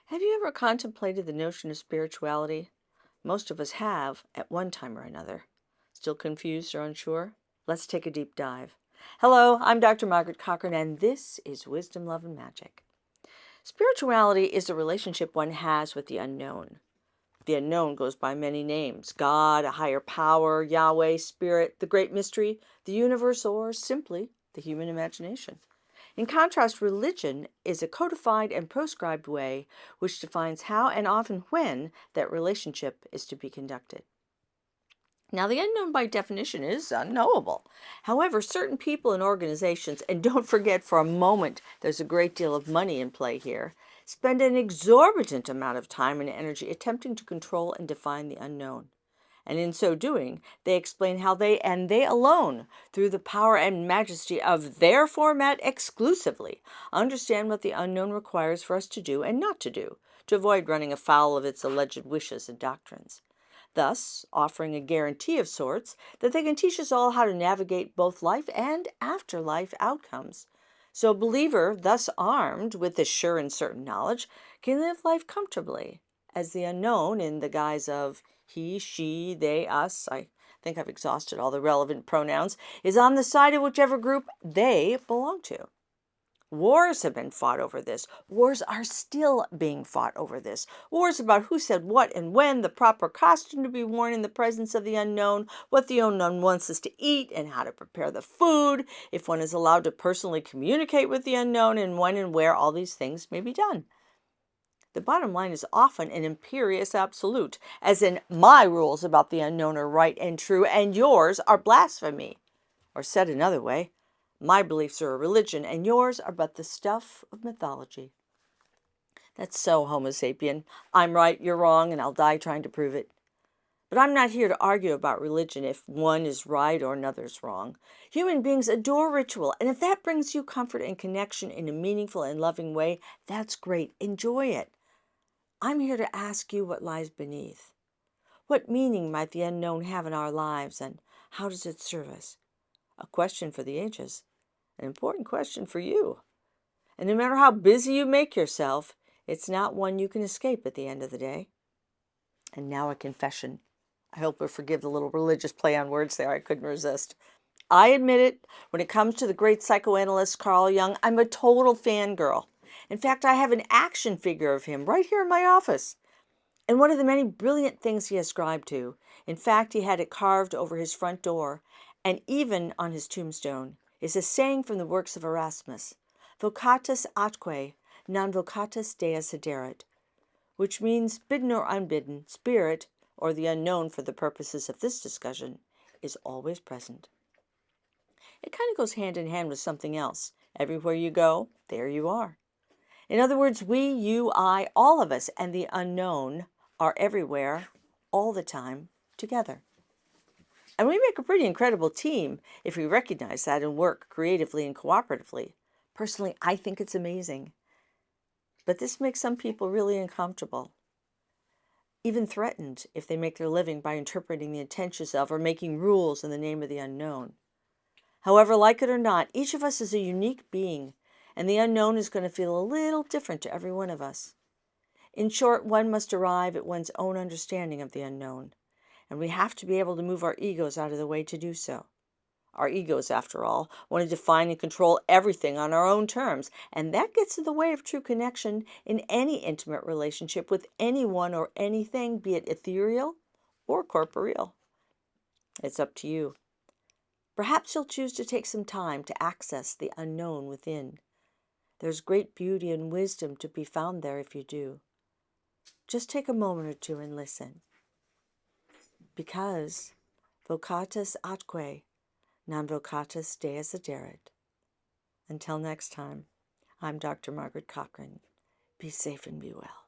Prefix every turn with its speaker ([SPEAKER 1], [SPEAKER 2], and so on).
[SPEAKER 1] Have you ever contemplated the notion of spirituality? Most of us have, at one time or another. Still confused or unsure? Let's take a deep dive. Hello, I'm Dr. Margaret Cochran, and this is Wisdom, Love, and Magic. Spirituality is a relationship one has with the unknown. The unknown goes by many names: God, a higher power, Yahweh, Spirit, the great mystery, the universe, or simply the human imagination. In contrast, religion is a codified and proscribed way which defines how and often when that relationship is to be conducted. Now, the unknown by definition is unknowable. However, certain people and organizations, and don't forget for a moment there's a great deal of money in play here, spend an exorbitant amount of time and energy attempting to control and define the unknown. And in so doing, they explain how they, and they alone, through the power and majesty of their format exclusively, understand what the unknown requires for us to do and not to do, to avoid running afoul of its alleged wishes and doctrines, thus offering a guarantee of sorts that they can teach us all how to navigate both life and afterlife outcomes. So a believer, thus armed with this sure and certain knowledge, can live life comfortably, as the unknown, in the guise of he, she, they, us, I think I've exhausted all the relevant pronouns, is on the side of whichever group they belong to. Wars have been fought over this. Wars are still being fought over this. Wars about who said what and when, the proper costume to be worn in the presence of the unknown, what the unknown wants us to eat, and how to prepare the food, if one is allowed to personally communicate with the unknown, and when and where all these things may be done. The bottom line is often an imperious absolute, as in, my rules about the unknown are right and true, and yours are blasphemy. Or said another way, my beliefs are a religion, and yours are but the stuff of mythology. That's so Homo sapien. I'm right, you're wrong, and I'll die trying to prove it. But I'm not here to argue about religion if one is right or another's wrong. Human beings adore ritual, and if that brings you comfort and connection in a meaningful and loving way, that's great. Enjoy it. I'm here to ask you what lies beneath. What meaning might the unknown have in our lives, and how does it serve us? A question for the ages, an important question for you. And no matter how busy you make yourself, it's not one you can escape at the end of the day. And now a confession. I hope you'll forgive the little religious play on words there. I couldn't resist. I admit it, when it comes to the great psychoanalyst Carl Jung, I'm a total fangirl. In fact, I have an action figure of him right here in my office. And one of the many brilliant things he ascribed to, in fact, he had it carved over his front door and even on his tombstone, is a saying from the works of Erasmus, Vocatus atque, non vocatus Dea sederit, which means, bidden or unbidden, spirit, or the unknown for the purposes of this discussion, is always present. It kind of goes hand in hand with something else. Everywhere you go, there you are. In other words, we, you, I, all of us, and the unknown are everywhere, all the time, together. And we make a pretty incredible team if we recognize that and work creatively and cooperatively. Personally, I think it's amazing. But this makes some people really uncomfortable, even threatened if they make their living by interpreting the intentions of or making rules in the name of the unknown. However, like it or not, each of us is a unique being, and the unknown is going to feel a little different to every one of us. In short, one must arrive at one's own understanding of the unknown, and we have to be able to move our egos out of the way to do so. Our egos, after all, want to define and control everything on our own terms, and that gets in the way of true connection in any intimate relationship with anyone or anything, be it ethereal or corporeal. It's up to you. Perhaps you'll choose to take some time to access the unknown within. There's great beauty and wisdom to be found there if you do. Just take a moment or two and listen. Because vocatus atque, non vocatus Dea sederit. Until next time, I'm Dr. Margaret Cochran. Be safe and be well.